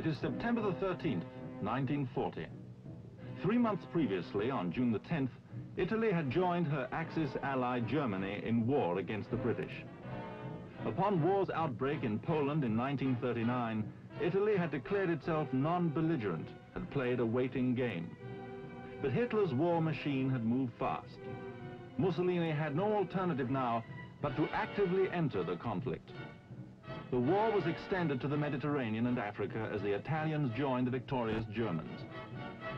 It is September the 13th, 1940. 3 months previously, on June the 10th, Italy had joined her Axis ally Germany in war against the British. Upon war's outbreak in Poland in 1939, Italy had declared itself non-belligerent, had played a waiting game. But Hitler's war machine had moved fast. Mussolini had no alternative now but to actively enter the conflict. The war was extended to the Mediterranean and Africa as the Italians joined the victorious Germans.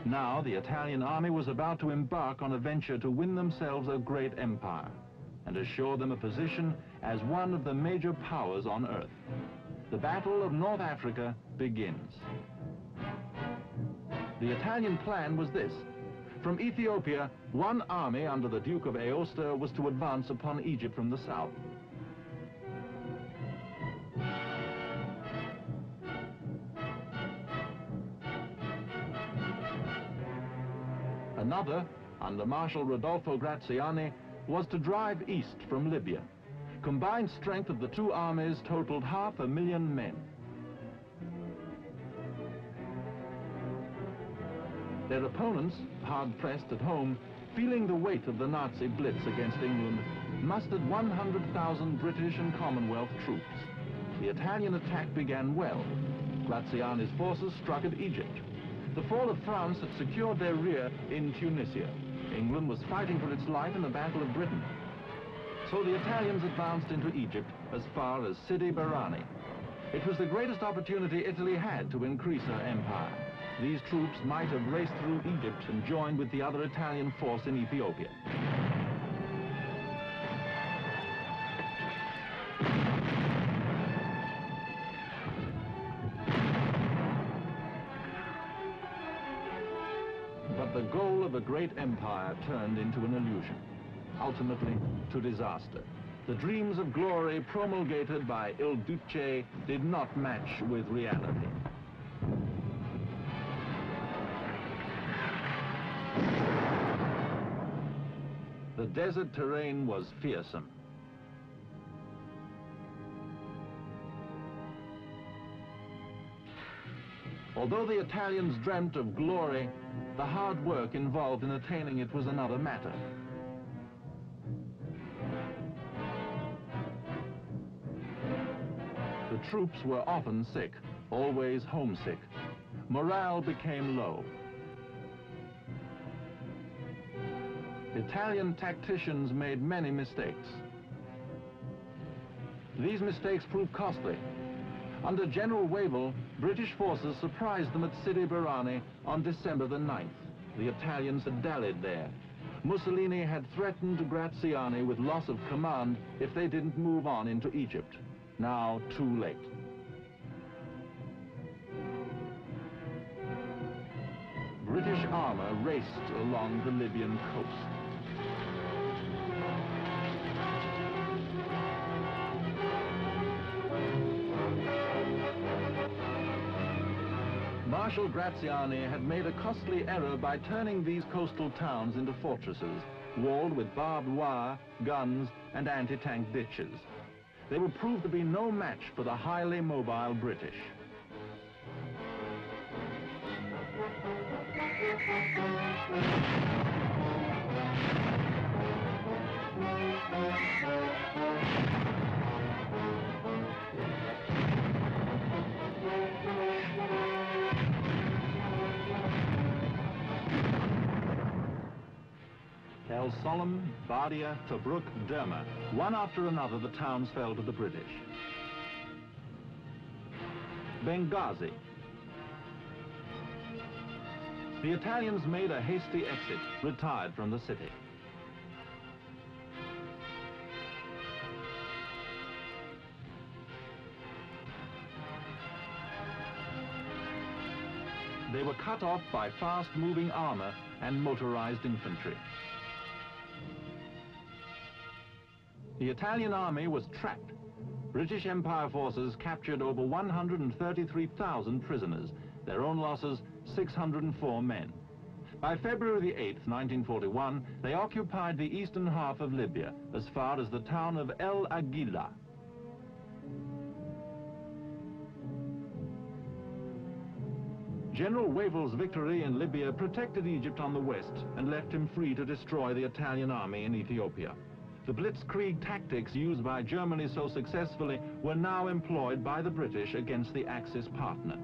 Now the Italian army was about to embark on a venture to win themselves a great empire and assure them a position as one of the major powers on earth. The Battle of North Africa begins. The Italian plan was this. From Ethiopia, one army under the Duke of Aosta was to advance upon Egypt from the south. Another, under Marshal Rodolfo Graziani, was to drive east from Libya. Combined strength of the two armies totaled 500,000 men. Their opponents, hard-pressed at home, feeling the weight of the Nazi blitz against England, mustered 100,000 British and Commonwealth troops. The Italian attack began well. Graziani's forces struck at Egypt. The fall of France had secured their rear in Tunisia. England was fighting for its life in the Battle of Britain. So the Italians advanced into Egypt as far as Sidi Barrani. It was the greatest opportunity Italy had to increase her empire. These troops might have raced through Egypt and joined with the other Italian force in Ethiopia. But the goal of a great empire turned into an illusion, ultimately to disaster. The dreams of glory promulgated by Il Duce did not match with reality. The desert terrain was fearsome. Although the Italians dreamt of glory, the hard work involved in attaining it was another matter. The troops were often sick, always homesick. Morale became low. Italian tacticians made many mistakes. These mistakes proved costly. Under General Wavell, British forces surprised them at Sidi Barrani on December the 9th. The Italians had dallied there. Mussolini had threatened Graziani with loss of command if they didn't move on into Egypt. Now too late. British armor raced along the Libyan coast. Marshal Graziani had made a costly error by turning these coastal towns into fortresses, walled with barbed wire, guns, and anti-tank ditches. They would prove to be no match for the highly mobile British. El Solam, Bardia, Tobruk, Derma. One after another, the towns fell to the British. Benghazi. The Italians made a hasty exit, retired from the city. They were cut off by fast-moving armor and motorized infantry. The Italian army was trapped. British Empire forces captured over 133,000 prisoners. Their own losses, 604 men. By February the 8th, 1941, they occupied the eastern half of Libya, as far as the town of El Agila. General Wavell's victory in Libya protected Egypt on the west and left him free to destroy the Italian army in Ethiopia. The blitzkrieg tactics used by Germany so successfully were now employed by the British against the Axis partner.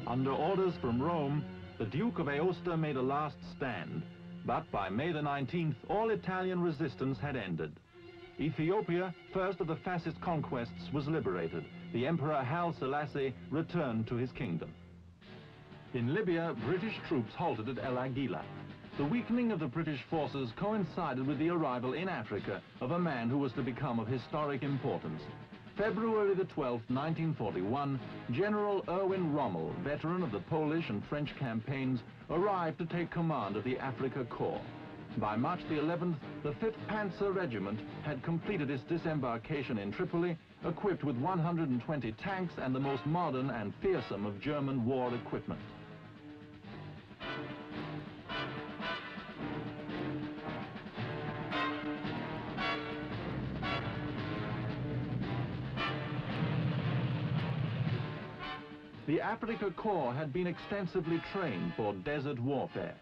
Under orders from Rome, the Duke of Aosta made a last stand, but by May the 19th, all Italian resistance had ended. Ethiopia, first of the fascist conquests, was liberated. The Emperor Haile Selassie returned to his kingdom. In Libya, British troops halted at El Agheila. The weakening of the British forces coincided with the arrival in Africa of a man who was to become of historic importance. February the 12th, 1941, General Erwin Rommel, veteran of the Polish and French campaigns, arrived to take command of the Afrika Korps. By March the 11th, the 5th Panzer Regiment had completed its disembarkation in Tripoli, equipped with 120 tanks and the most modern and fearsome of German war equipment. The Afrika Korps had been extensively trained for desert warfare.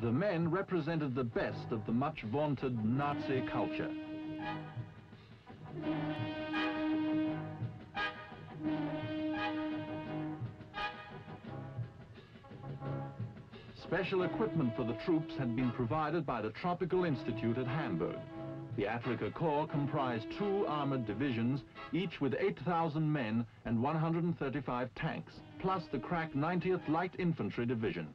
The men represented the best of the much vaunted Nazi culture. Special equipment for the troops had been provided by the Tropical Institute at Hamburg. The Afrika Korps comprised 2 armored divisions, each with 8,000 men and 135 tanks, plus the crack 90th Light Infantry Division.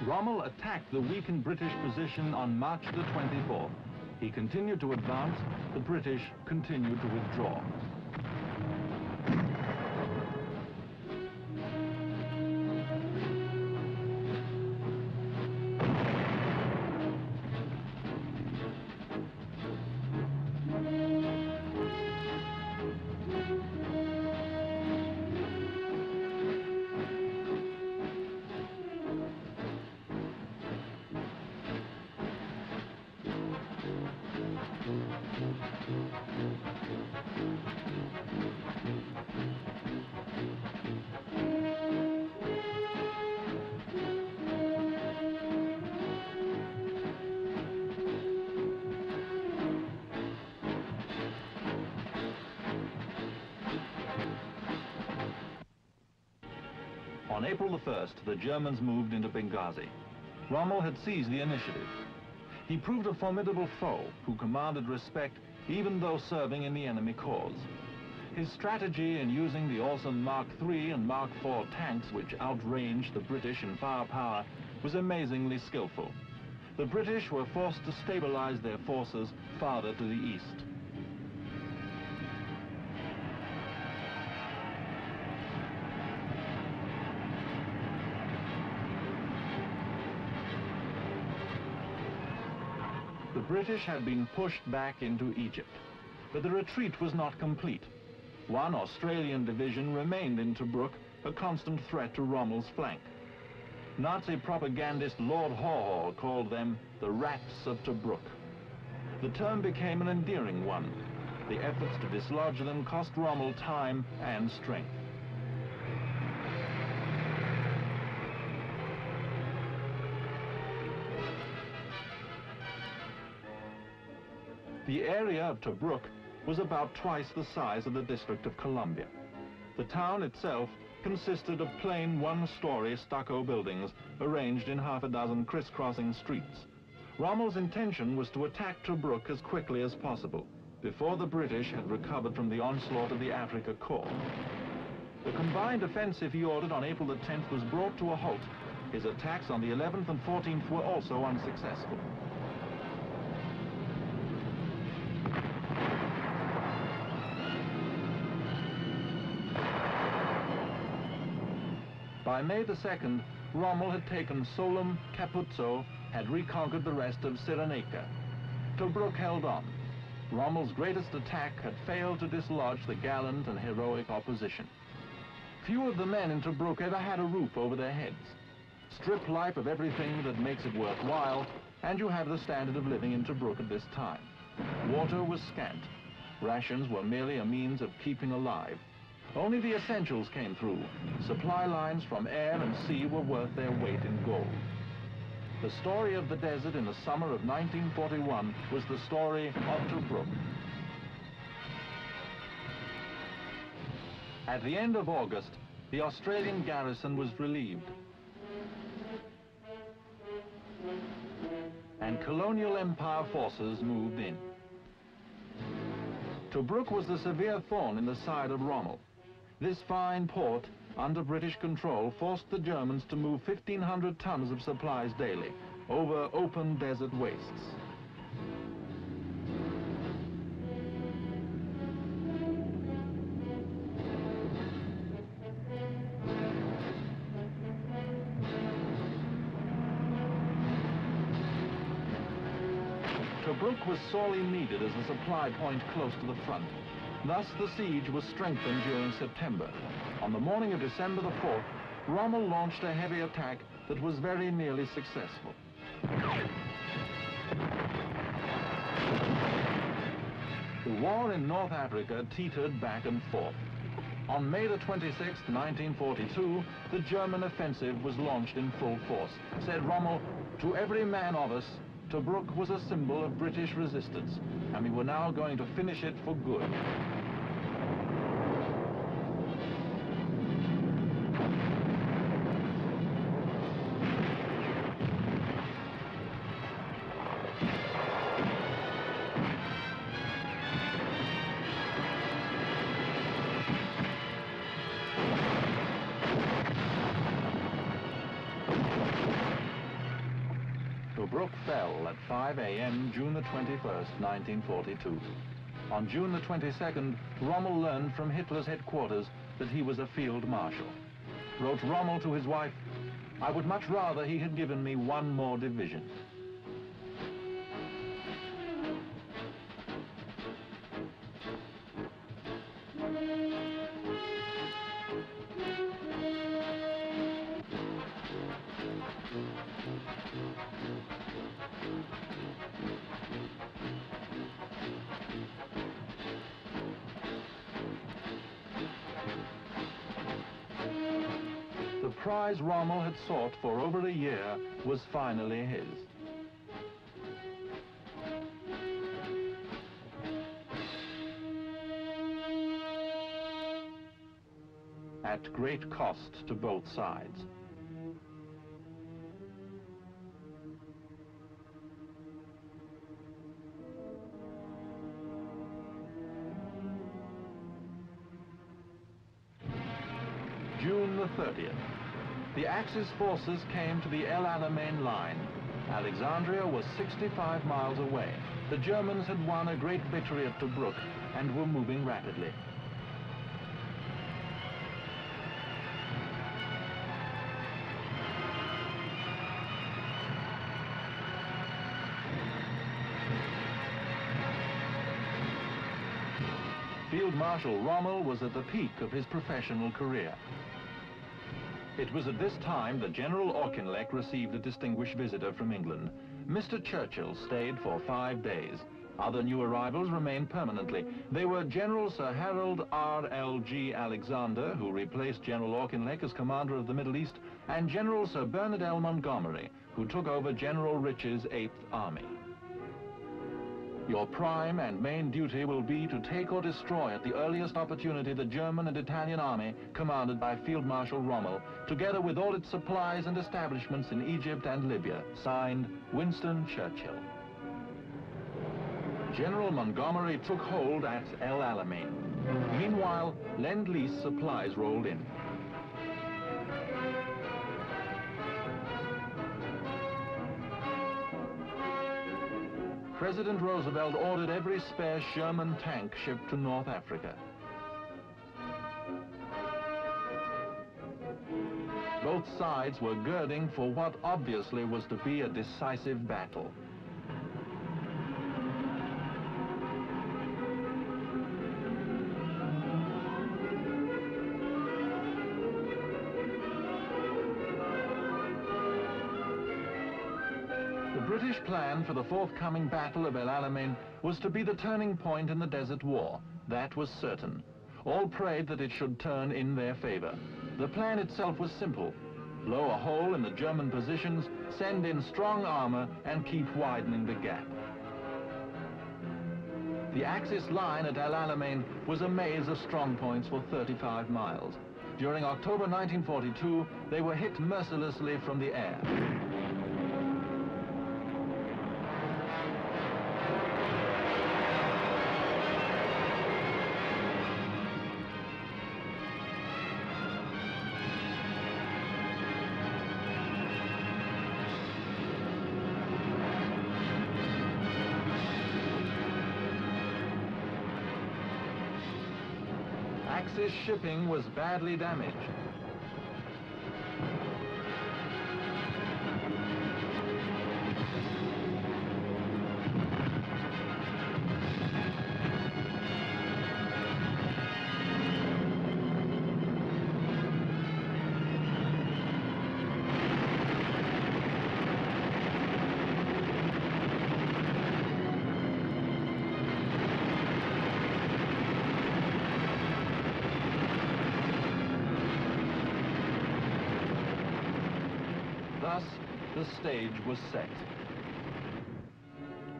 Rommel attacked the weakened British position on March the 24th. He continued to advance, the British continued to withdraw. On April the 1st, the Germans moved into Benghazi. Rommel had seized the initiative. He proved a formidable foe who commanded respect even though serving in the enemy cause. His strategy in using the awesome Mark III and Mark IV tanks, which outranged the British in firepower, was amazingly skillful. The British were forced to stabilize their forces farther to the east. The British had been pushed back into Egypt, but the retreat was not complete. One Australian division remained in Tobruk, a constant threat to Rommel's flank. Nazi propagandist Lord Haw called them the Rats of Tobruk. The term became an endearing one. The efforts to dislodge them cost Rommel time and strength. The area of Tobruk was about twice the size of the District of Columbia. The town itself consisted of plain one-story stucco buildings arranged in half a dozen crisscrossing streets. Rommel's intention was to attack Tobruk as quickly as possible, before the British had recovered from the onslaught of the Afrika Korps. The combined offensive he ordered on April the 10th was brought to a halt. His attacks on the 11th and 14th were also unsuccessful. By May the 2nd, Rommel had taken Solem, Capuzzo, had reconquered the rest of Cyrenaica. Tobruk held on. Rommel's greatest attack had failed to dislodge the gallant and heroic opposition. Few of the men in Tobruk ever had a roof over their heads. Strip life of everything that makes it worthwhile, and you have the standard of living in Tobruk at this time. Water was scant. Rations were merely a means of keeping alive. Only the essentials came through. Supply lines from air and sea were worth their weight in gold. The story of the desert in the summer of 1941 was the story of Tobruk. At the end of August, the Australian garrison was relieved, and colonial empire forces moved in. Tobruk was the severe thorn in the side of Rommel. This fine port, under British control, forced the Germans to move 1,500 tons of supplies daily over open desert wastes. Tobruk was sorely needed as a supply point close to the front. Thus, the siege was strengthened during September. On the morning of December the 4th, Rommel launched a heavy attack that was very nearly successful. The war in North Africa teetered back and forth. On May the 26th, 1942, the German offensive was launched in full force. Said Rommel, "To every man of us, Tobruk was a symbol of British resistance, and we were now going to finish it for good." Tobruk fell at 5 a.m. June the 21st, 1942. On June the 22nd, Rommel learned from Hitler's headquarters that he was a field marshal. Wrote Rommel to his wife, "I would much rather he had given me one more division." The prize Rommel had sought for over a year was finally his. At great cost to both sides. June the 30th. The Axis forces came to the El Alamein line. Alexandria was 65 miles away. The Germans had won a great victory at Tobruk and were moving rapidly. Field Marshal Rommel was at the peak of his professional career. It was at this time that General Auchinleck received a distinguished visitor from England. Mr. Churchill stayed for 5 days. Other new arrivals remained permanently. They were General Sir Harold R.L.G. Alexander, who replaced General Auchinleck as commander of the Middle East, and General Sir Bernard L. Montgomery, who took over General Rich's 8th Army. Your prime and main duty will be to take or destroy at the earliest opportunity the German and Italian army commanded by Field Marshal Rommel, together with all its supplies and establishments in Egypt and Libya. Signed, Winston Churchill. General Montgomery took hold at El Alamein. Meanwhile, Lend-Lease supplies rolled in. President Roosevelt ordered every spare Sherman tank shipped to North Africa. Both sides were girding for what obviously was to be a decisive battle. The British plan for the forthcoming Battle of El Alamein was to be the turning point in the Desert War. That was certain. All prayed that it should turn in their favor. The plan itself was simple. Blow a hole in the German positions, send in strong armor, and keep widening the gap. The Axis line at El Alamein was a maze of strong points for 35 miles. During October 1942, they were hit mercilessly from the air. Axis shipping was badly damaged. Thus, the stage was set.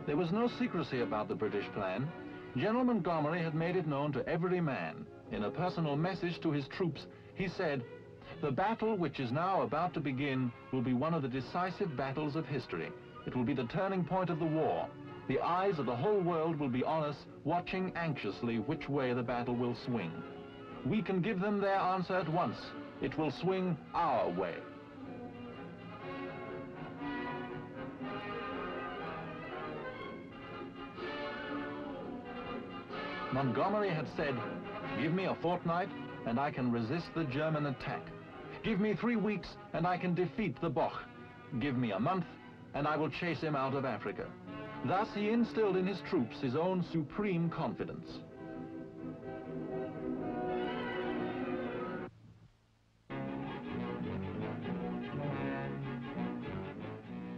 There was no secrecy about the British plan. General Montgomery had made it known to every man. In a personal message to his troops, he said, "The battle which is now about to begin will be one of the decisive battles of history. It will be the turning point of the war. The eyes of the whole world will be on us, watching anxiously which way the battle will swing. We can give them their answer at once. It will swing our way." Montgomery had said, "Give me a fortnight and I can resist the German attack. Give me 3 weeks and I can defeat the Boche. Give me a month and I will chase him out of Africa." Thus he instilled in his troops his own supreme confidence.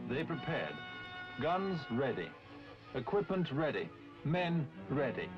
They prepared. Guns ready. Equipment ready. Men ready.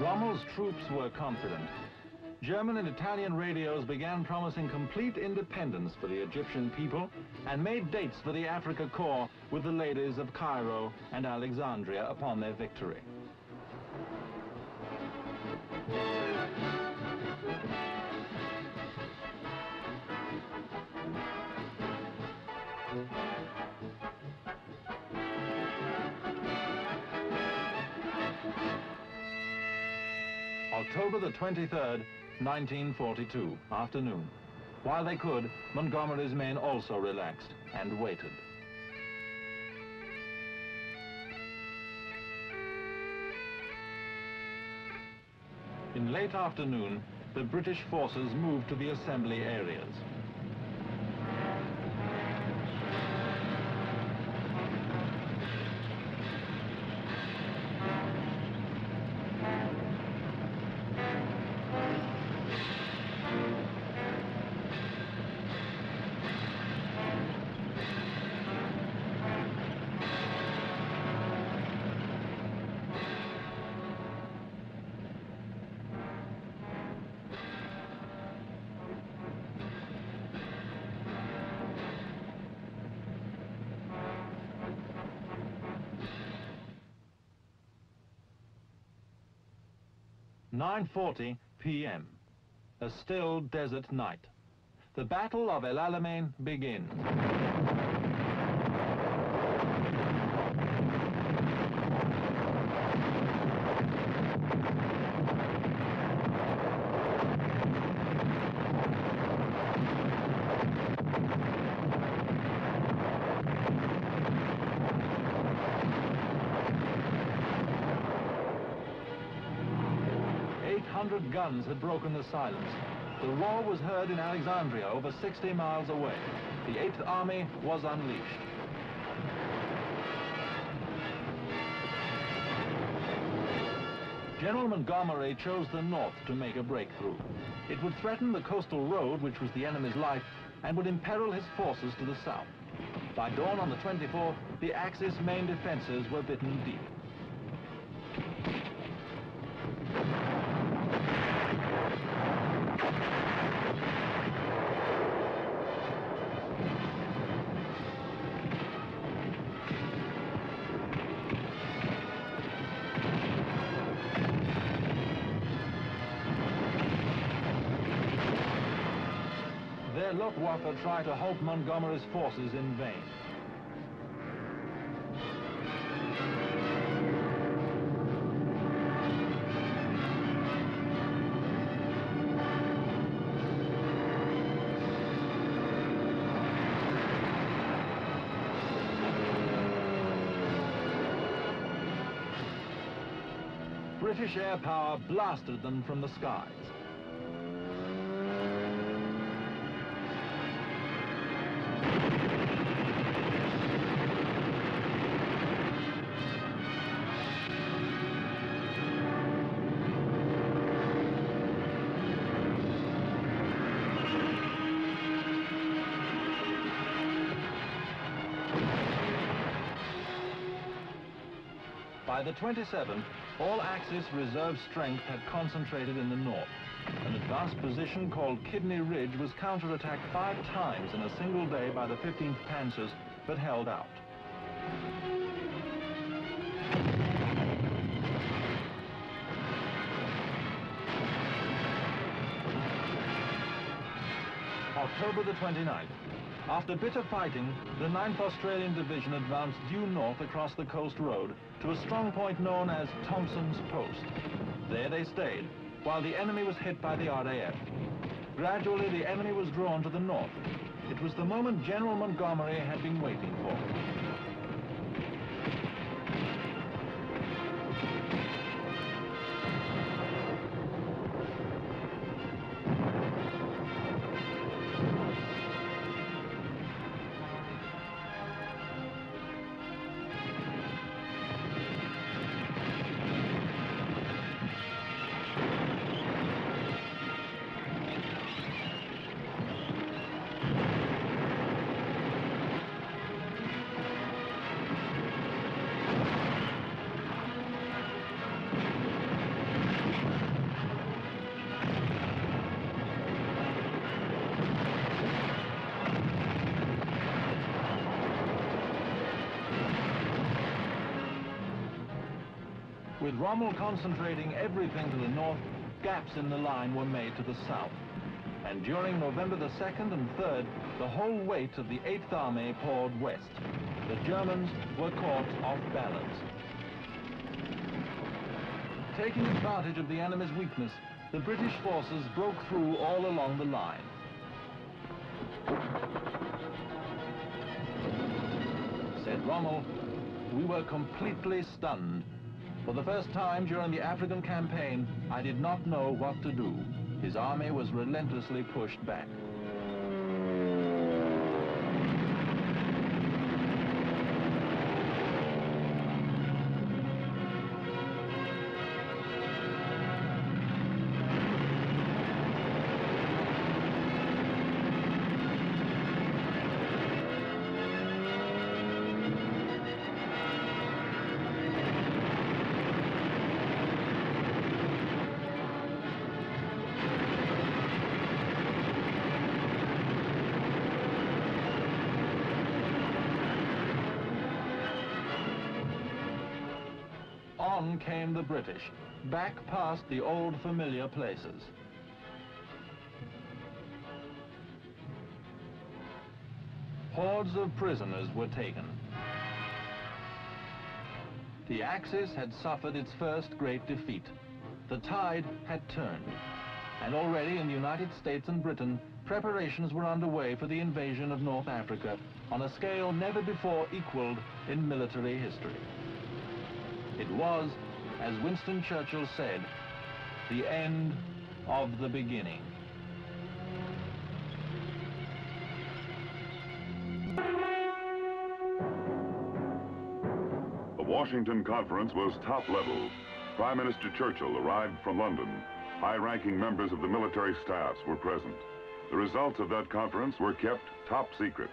Rommel's troops were confident. German and Italian radios began promising complete independence for the Egyptian people and made dates for the Africa Corps with the ladies of Cairo and Alexandria upon their victory. October the 23rd, 1942, afternoon. While they could, Montgomery's men also relaxed and waited. In late afternoon, the British forces moved to the assembly areas. 9:40 p.m. A still desert night. The Battle of El Alamein begins. Guns had broken the silence. The roar was heard in Alexandria, over 60 miles away. The 8th Army was unleashed. General Montgomery chose the north to make a breakthrough. It would threaten the coastal road, which was the enemy's life, and would imperil his forces to the south. By dawn on the 24th, the Axis main defenses were bitten deep. Their Luftwaffe tried to halt Montgomery's forces in vain. British air power blasted them from the skies. By the 27th, all Axis reserve strength had concentrated in the north. An advanced position called Kidney Ridge was counterattacked 5 times in a single day by the 15th Panzers, but held out. October the 29th. After bitter fighting, the 9th Australian Division advanced due north across the coast road to a strong point known as Thompson's Post. There they stayed, while the enemy was hit by the RAF. Gradually, the enemy was drawn to the north. It was the moment General Montgomery had been waiting for. With Rommel concentrating everything to the north, gaps in the line were made to the south. And during November the 2nd and 3rd, the whole weight of the 8th Army poured west. The Germans were caught off balance. Taking advantage of the enemy's weakness, the British forces broke through all along the line. Said Rommel, "We were completely stunned. For the first time during the African campaign, I did not know what to do." His army was relentlessly pushed back. On came the British. back past the old familiar places. Hordes of prisoners were taken. The Axis had suffered its first great defeat. The tide had turned, and already in the United States and Britain, preparations were underway for the invasion of North Africa on a scale never before equaled in military history. It was, as Winston Churchill said, the end of the beginning. The Washington Conference was top level. Prime Minister Churchill arrived from London. High-ranking members of the military staffs were present. The results of that conference were kept top secret.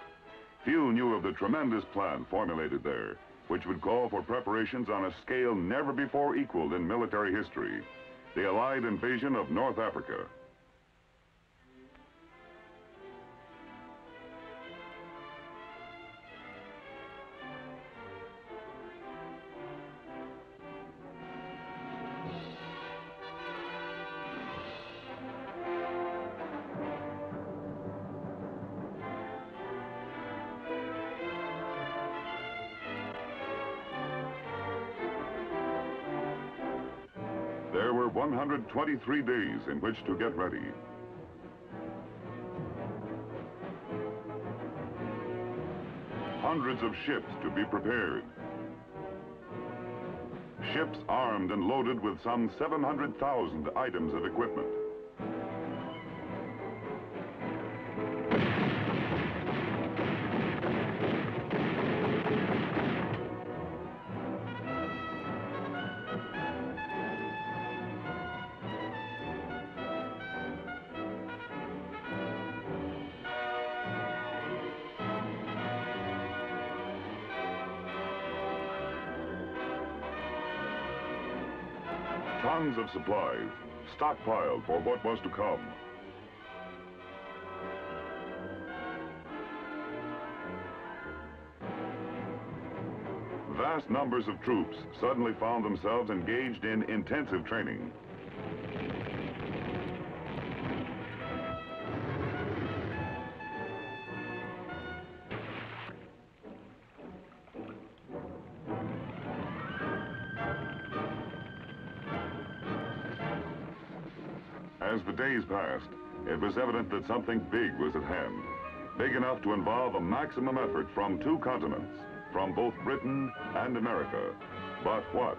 Few knew of the tremendous plan formulated there, which would call for preparations on a scale never before equaled in military history: the Allied invasion of North Africa. There were 123 days in which to get ready. Hundreds of ships to be prepared. Ships armed and loaded with some 700,000 items of equipment. Tons of supplies, stockpiled for what was to come. Vast numbers of troops suddenly found themselves engaged in intensive training. As the days passed, it was evident that something big was at hand, big enough to involve a maximum effort from two continents, from both Britain and America. But what?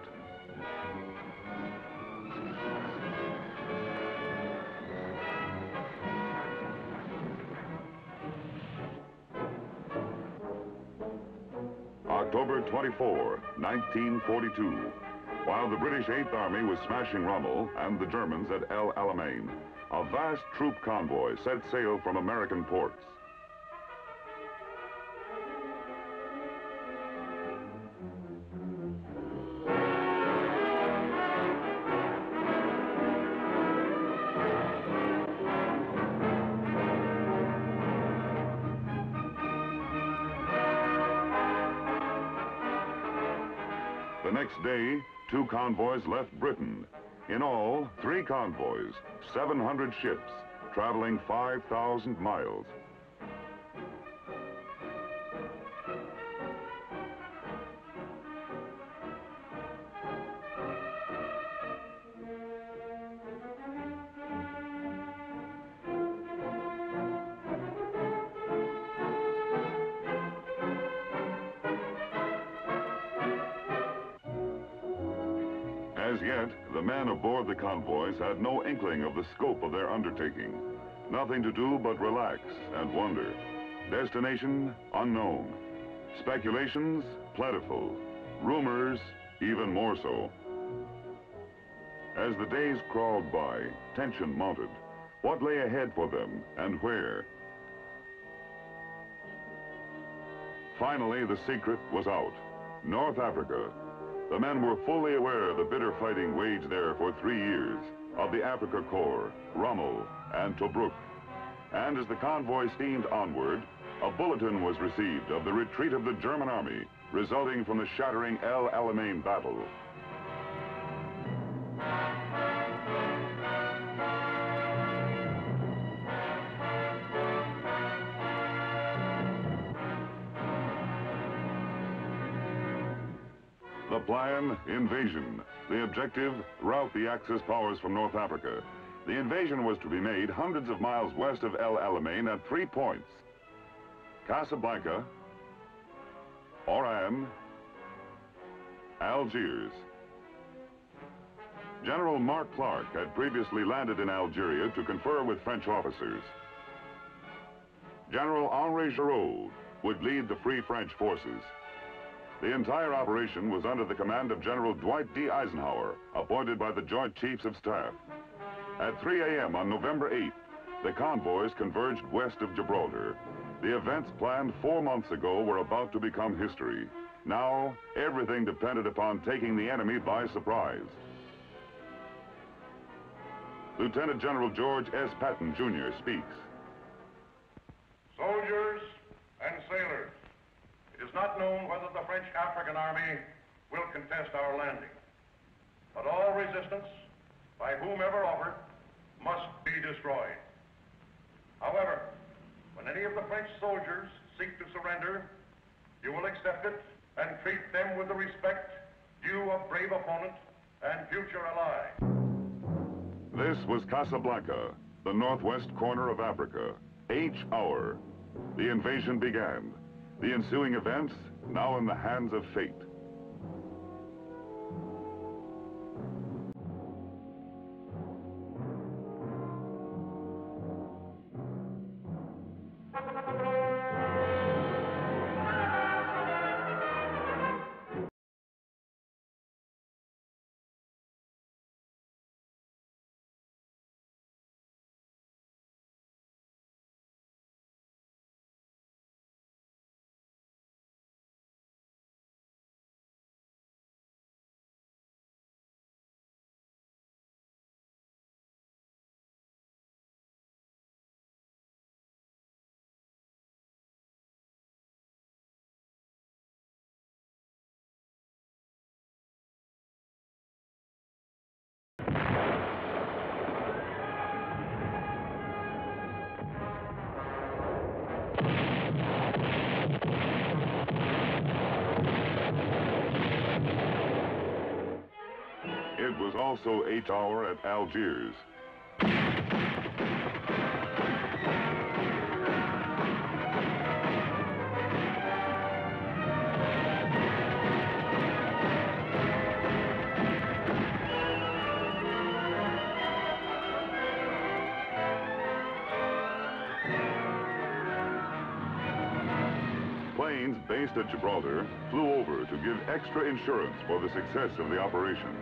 October 24, 1942. While the British 8th Army was smashing Rommel and the Germans at El Alamein, a vast troop convoy set sail from American ports. The next day, two convoys left Britain. In all, 3 convoys, 700 ships, traveling 5,000 miles. As yet, the men aboard the convoys had no inkling of the scope of their undertaking. Nothing to do but relax and wonder. Destination unknown. Speculations plentiful. Rumors even more so. As the days crawled by, tension mounted. What lay ahead for them and where? Finally, the secret was out. North Africa. The men were fully aware of the bitter fighting waged there for 3 years, of the Afrika Korps, Rommel, and Tobruk. And as the convoy steamed onward, a bulletin was received of the retreat of the German army, resulting from the shattering El Alamein battle. The plan, invasion. The objective, rout the Axis powers from North Africa. The invasion was to be made hundreds of miles west of El Alamein at 3 points: Casablanca, Oran, Algiers. General Mark Clark had previously landed in Algeria to confer with French officers. General Henri Giraud would lead the Free French forces. The entire operation was under the command of General Dwight D. Eisenhower, appointed by the Joint Chiefs of Staff. At 3 a.m. on November 8th, the convoys converged west of Gibraltar. The events planned 4 months ago were about to become history. Now, everything depended upon taking the enemy by surprise. Lieutenant General George S. Patton, Jr. speaks. Soldiers and sailors, it is not known whether the French African army will contest our landing. But all resistance, by whomever offered, must be destroyed. However, when any of the French soldiers seek to surrender, you will accept it and treat them with the respect due a brave opponent and future ally. This was Casablanca, the northwest corner of Africa. H hour. The invasion began. The ensuing events, now in the hands of fate. It was also H hour at Algiers. Planes based at Gibraltar flew over to give extra insurance for the success of the operation.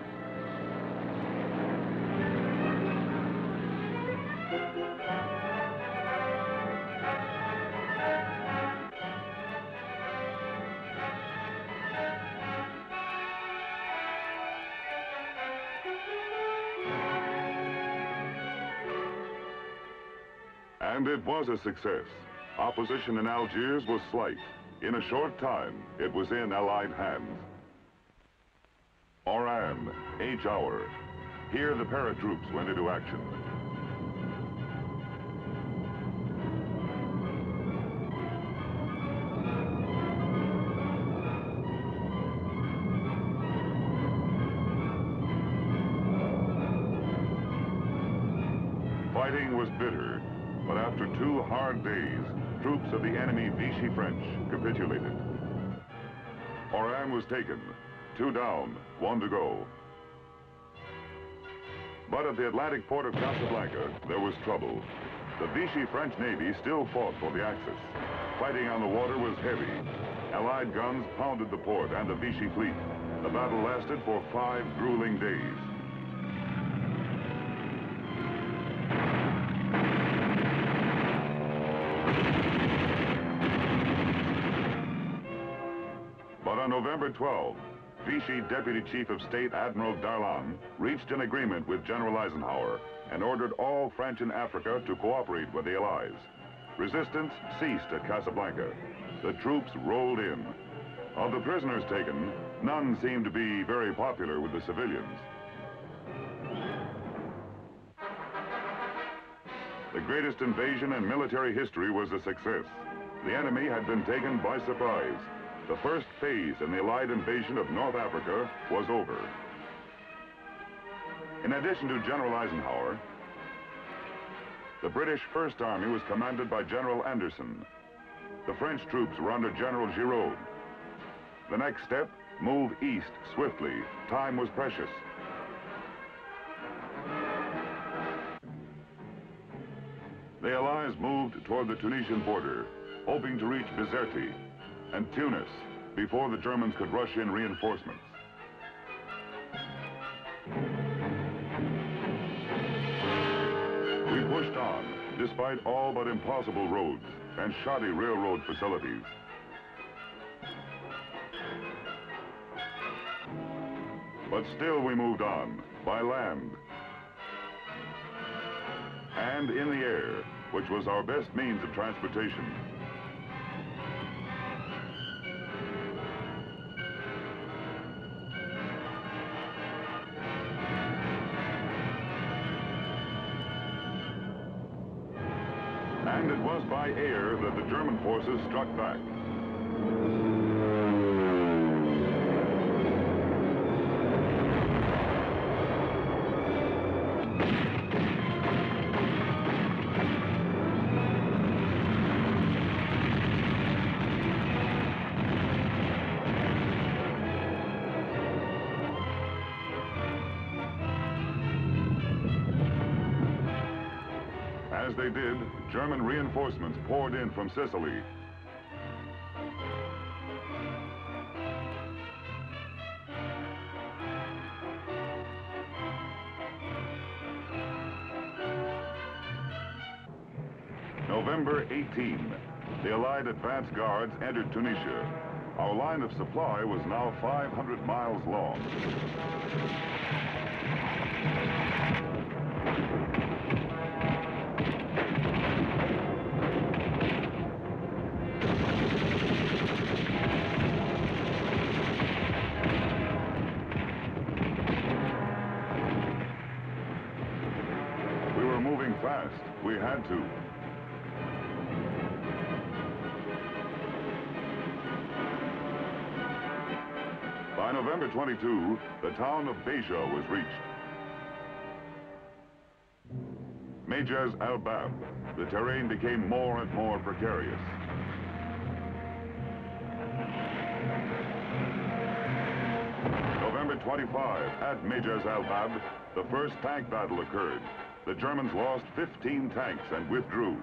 And it was a success. Opposition in Algiers was slight. In a short time, it was in Allied hands. Oran, H hour. Here the paratroops went into action. Fighting was bitter, but after 2 hard days, troops of the enemy Vichy French capitulated. Oran was taken, 2 down, 1 to go. But at the Atlantic port of Casablanca, there was trouble. The Vichy French Navy still fought for the Axis. Fighting on the water was heavy. Allied guns pounded the port and the Vichy fleet. The battle lasted for 5 grueling days. But on November 12, Vichy Deputy Chief of State Admiral Darlan reached an agreement with General Eisenhower and ordered all French in Africa to cooperate with the Allies. Resistance ceased at Casablanca. The troops rolled in. Of the prisoners taken, none seemed to be very popular with the civilians. The greatest invasion in military history was a success. The enemy had been taken by surprise. the first phase in the Allied invasion of North Africa was over. In addition to General Eisenhower, the British First Army was commanded by General Anderson. The French troops were under General Giraud. The next step, move east swiftly. Time was precious. The Allies moved toward the Tunisian border, hoping to reach Bizerte and Tunis before the Germans could rush in reinforcements. We pushed on, despite all but impossible roads and shoddy railroad facilities. But still we moved on, by land and in the air, which was our best means of transportation. And it was by air that the German forces struck back. As they did, German reinforcements poured in from Sicily. November 18, the Allied advance guards entered Tunisia. Our line of supply was now 500 miles long. Fast. We had to. By November 22, the town of Beja was reached. Mejaz al-Bab, the terrain became more and more precarious. November 25, at Mejaz al-Bab, the first tank battle occurred. The Germans lost 15 tanks and withdrew.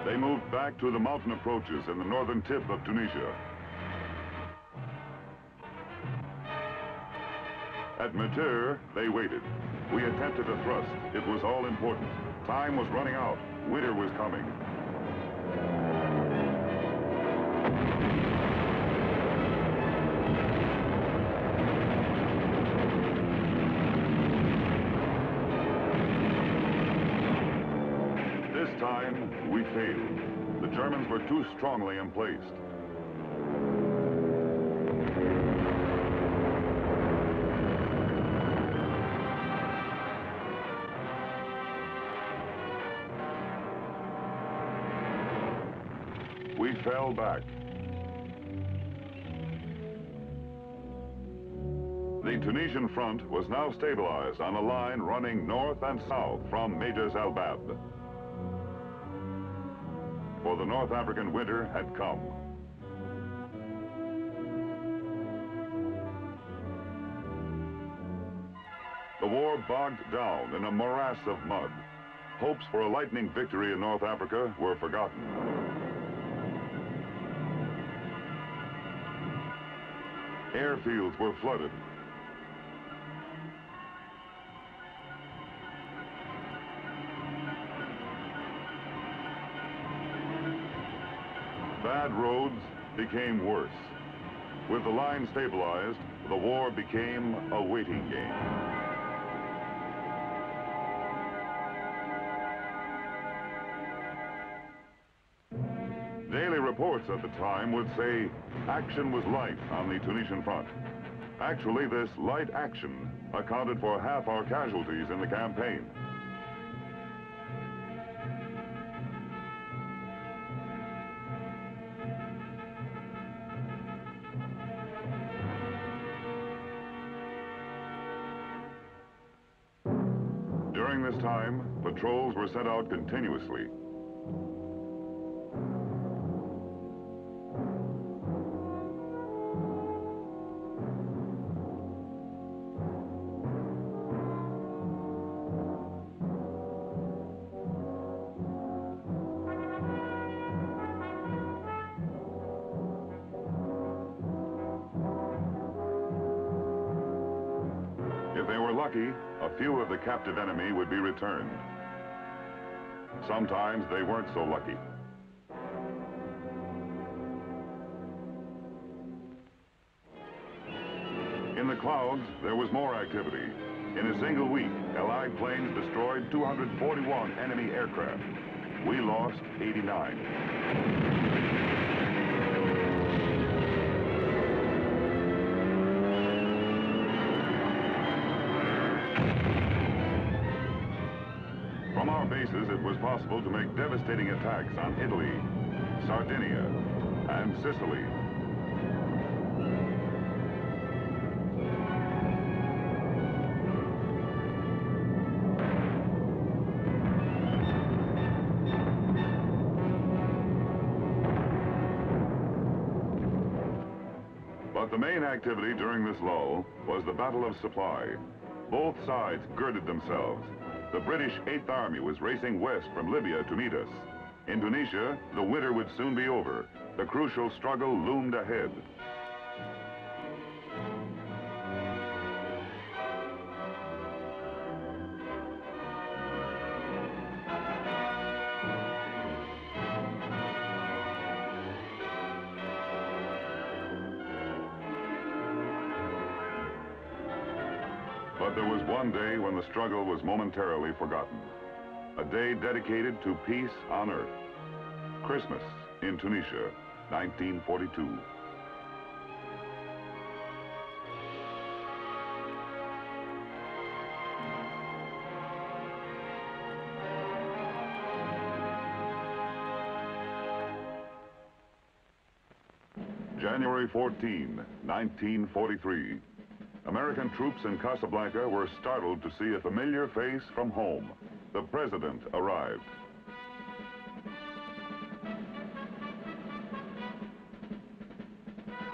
They moved back to the mountain approaches in the northern tip of Tunisia. At Mater, they waited. We attempted a thrust. It was all important. Time was running out. Winter was coming. This time, we failed. The Germans were too strongly emplaced. We fell back. The Tunisian front was now stabilized on a line running north and south from Mejaz al-Bab. For the North African winter had come. The war bogged down in a morass of mud. Hopes for a lightning victory in North Africa were forgotten. Airfields were flooded. Bad roads became worse. With the line stabilized, the war became a waiting game. reports at the time would say action was light on the Tunisian front. Actually, this light action accounted for half our casualties in the campaign. During this time, patrols were sent out continuously. If they were lucky, a few of the captive enemy would be returned. Sometimes they weren't so lucky. In the clouds, there was more activity. In a single week, Allied planes destroyed 241 enemy aircraft. We lost 89. From our bases, it was possible to make devastating attacks on Italy, Sardinia, and Sicily. But the main activity during this lull was the Battle of Supply. Both sides girded themselves. The British 8th Army was racing west from Libya to meet us. In Tunisia, the winter would soon be over. The crucial struggle loomed ahead. But there was one day when the struggle was momentarily forgotten. A day dedicated to peace on earth. Christmas in Tunisia, 1942. January 14, 1943. American troops in Casablanca were startled to see a familiar face from home. The president arrived.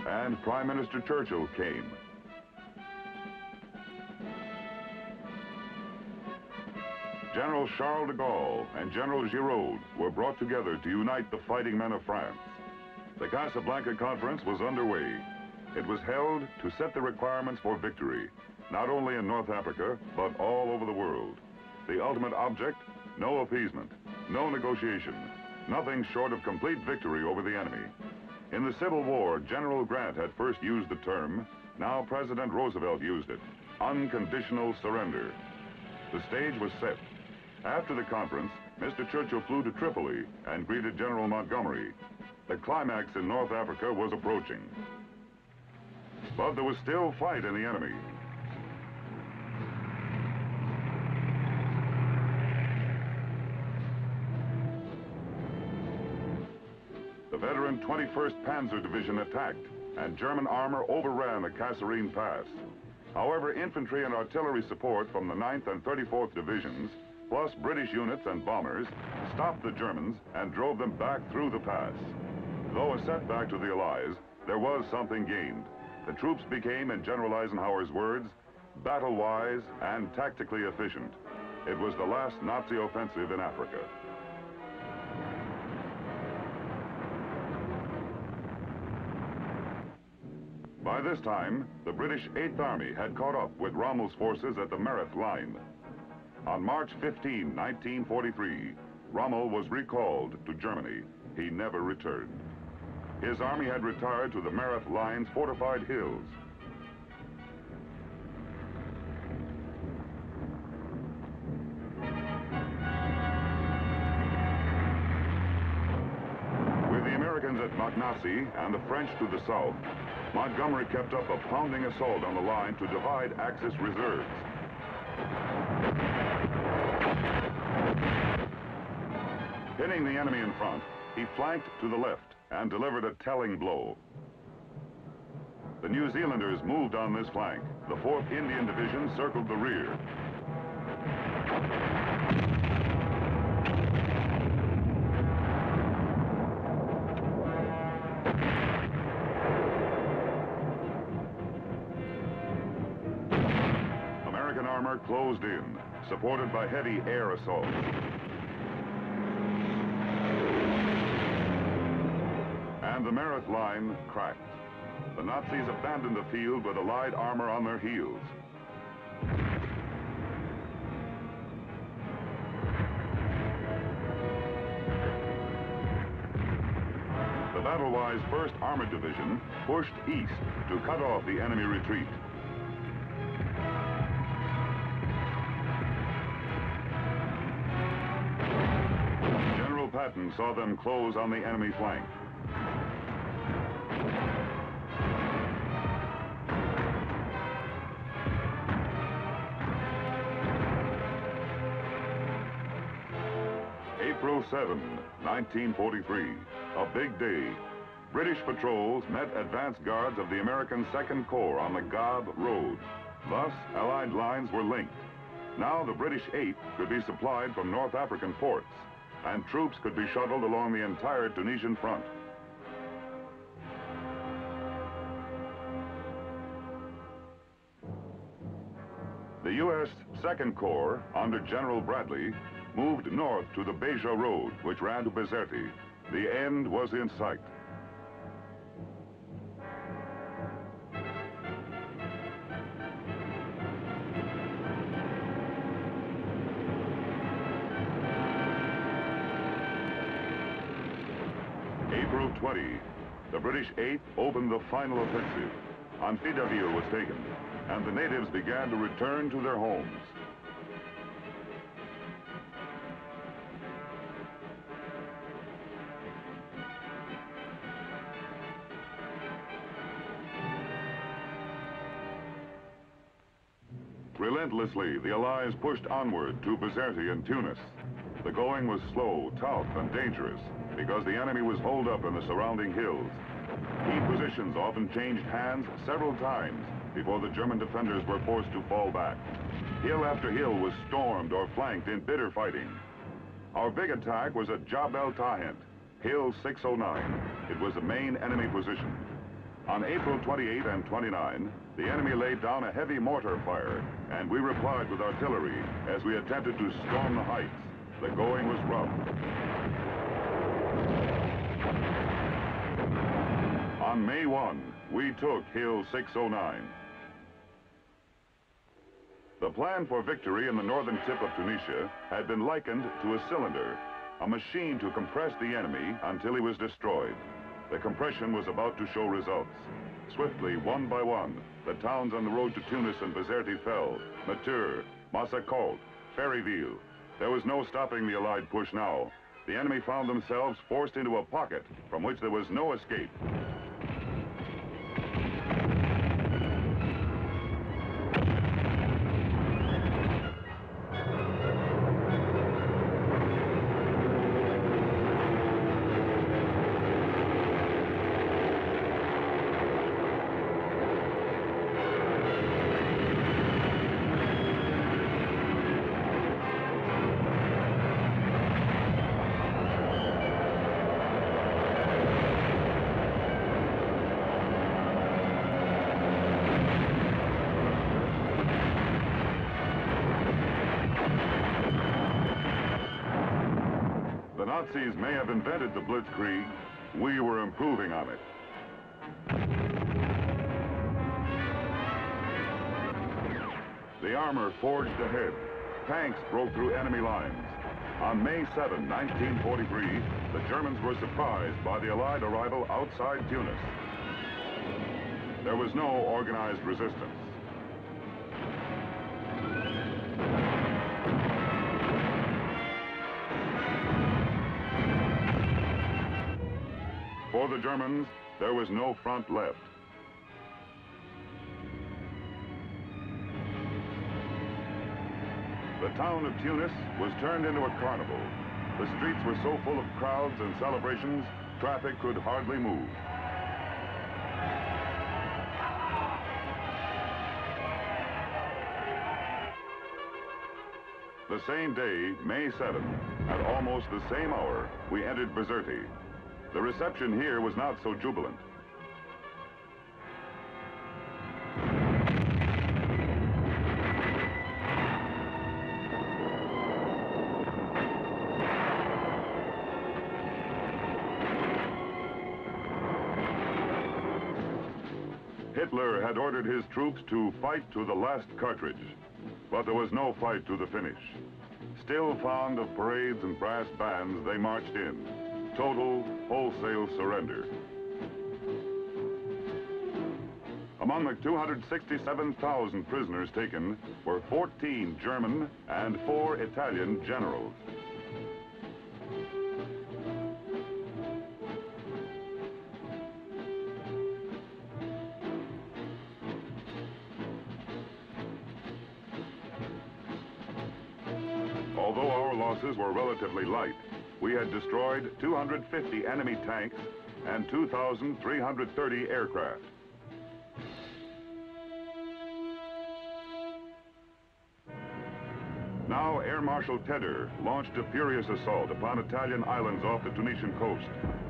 And Prime Minister Churchill came. General Charles de Gaulle and General Giraud were brought together to unite the fighting men of France. The Casablanca Conference was underway. It was held to set the requirements for victory, not only in North Africa, but all over the world. The ultimate object, no appeasement, no negotiation, nothing short of complete victory over the enemy. In the Civil War, General Grant had first used the term, now President Roosevelt used it, unconditional surrender. The stage was set. After the conference, Mr. Churchill flew to Tripoli and greeted General Montgomery. The climax in North Africa was approaching. But there was still fight in the enemy. The veteran 21st Panzer Division attacked, and German armor overran the Kasserine Pass. However, infantry and artillery support from the 9th and 34th Divisions, plus British units and bombers, stopped the Germans and drove them back through the pass. Though a setback to the Allies, there was something gained. The troops became, in General Eisenhower's words, battle-wise and tactically efficient. It was the last Nazi offensive in Africa. By this time, the British 8th Army had caught up with Rommel's forces at the Mareth Line. On March 15, 1943, Rommel was recalled to Germany. He never returned. His army had retired to the Mareth Line's fortified hills. With the Americans at Knocknassee and the French to the south, Montgomery kept up a pounding assault on the line to divide Axis reserves. Hitting the enemy in front, he flanked to the left and delivered a telling blow. The New Zealanders moved on this flank. The 4th Indian Division circled the rear. American armor closed in, supported by heavy air assault. And the Meerut line cracked. The Nazis abandoned the field with Allied armor on their heels. The battle-wise 1st Armored Division pushed east to cut off the enemy retreat. General Patton saw them close on the enemy flank. April 7, 1943, a big day. British patrols met advance guards of the American 2nd Corps on the Gab Road. Thus, Allied lines were linked. Now the British 8th could be supplied from North African ports, and troops could be shuttled along the entire Tunisian front. The U.S. 2nd Corps, under General Bradley, moved north to the Beja Road, which ran to Bizerte. The end was in sight. April 20, the British 8th opened the final offensive. Anfidaville was taken, and the natives began to return to their homes. Relentlessly, the Allies pushed onward to Bizerte and Tunis. The going was slow, tough, and dangerous because the enemy was holed up in the surrounding hills. Key positions often changed hands several times before the German defenders were forced to fall back. Hill after hill was stormed or flanked in bitter fighting. Our big attack was at Jabal Tahent, Hill 609. It was the main enemy position. On April 28 and 29, the enemy laid down a heavy mortar fire, and we replied with artillery as we attempted to storm the heights. The going was rough. On May 1, we took Hill 609. The plan for victory in the northern tip of Tunisia had been likened to a cylinder, a machine to compress the enemy until he was destroyed. The compression was about to show results. Swiftly, one by one, the towns on the road to Tunis and Bizerte fell. Matur, Massakalt, Ferryville. There was no stopping the Allied push now. The enemy found themselves forced into a pocket from which there was no escape. The Nazis may have invented the Blitzkrieg. We were improving on it. The armor forged ahead. Tanks broke through enemy lines. On May 7, 1943, the Germans were surprised by the Allied arrival outside Tunis. There was no organized resistance. For the Germans, there was no front left. The town of Tunis was turned into a carnival. The streets were so full of crowds and celebrations, traffic could hardly move. The same day, May 7th, at almost the same hour, we entered Bizerte. The reception here was not so jubilant. Hitler had ordered his troops to fight to the last cartridge, but there was no fight to the finish. Still fond of parades and brass bands, they marched in. Total, wholesale surrender. Among the 267,000 prisoners taken were 14 German and 4 Italian generals. Although our losses were relatively light, we had destroyed 250 enemy tanks and 2,330 aircraft. Now Air Marshal Tedder launched a furious assault upon Italian islands off the Tunisian coast.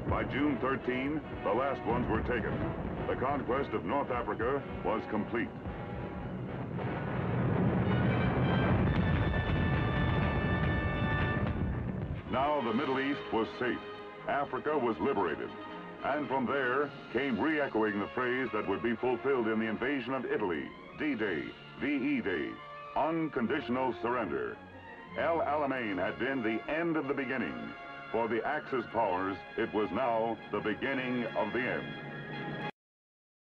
By June 13, the last ones were taken. The conquest of North Africa was complete. Now the Middle East was safe. Africa was liberated. And from there came re-echoing the phrase that would be fulfilled in the invasion of Italy, D-Day, VE Day, unconditional surrender. El Alamein had been the end of the beginning. For the Axis powers, it was now the beginning of the end.